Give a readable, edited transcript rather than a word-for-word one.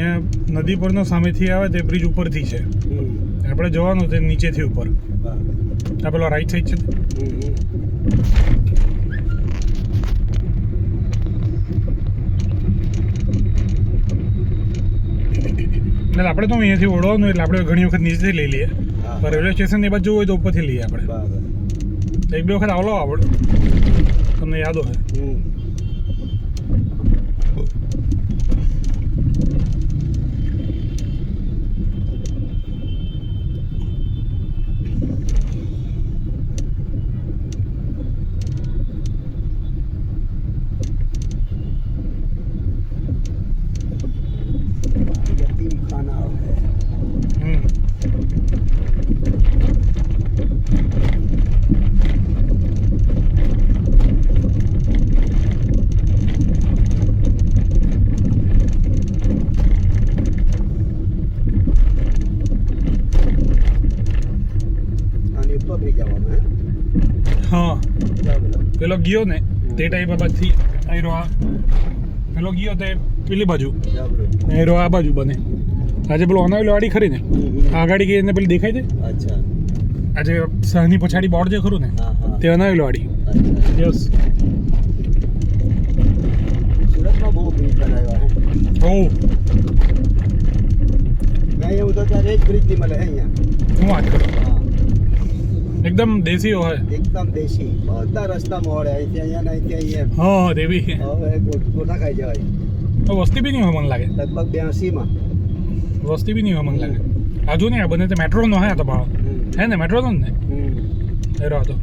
અહીંયા નદી પરનો સામેથી આવે તે બ્રિજ ઉપરથી છે. આપણે જવાનું તે નીચેથી ઉપર. આ પેલો રાઈટ સાઈડ છે. એટલે આપણે તો અહીંયાથી ઓળવાનું એટલે આપણે ઘણી વખત નીચેથી લઈ લઈએ. પણ રેલવે સ્ટેશન એ બાજુ જવું હોય તો ઉપરથી લઈએ આપણે. એક બે વખત આવલો આપણે તમને યાદ હોય. હા પેલો ગયો ને તે ટાઈપ બાજુથી આયરો આ પેલો ગયો તે પેલી બાજુ આયરો આ બાજુ બને. આજે પેલો અનાવેલો વાડી ખરી ને આ ગાડી ગઈ એને પેલી દેખાય છે. આજે સહની પછાડી બોર્ડ જે ખરું ને તે અનાવેલો વાડી. યસ સુરતમાં બહુ બ્રિજ બનાવ્યા ઓ મેં એવું તો ત્યારે એક બ્રિજ નહીં મળે અહીંયા. હું વાત કરું એકદમ દેશી હોય. એકદમ દેશી બધા રસ્તામાં મળે અહીંથી અહીંયા અહીંથી અહીંયા. હા દેવી હવે ગોઠા ખાઈ જવાય. વસ્તી બી નહીં હોય મને લાગે. લગભગ 82માં વસ્તી બી નહીં હોય મને લાગે. આજુ ને આ બને તે મેટ્રોનો હે તો ભાવ હે ને મેટ્રોનો જ ને એરો હતો.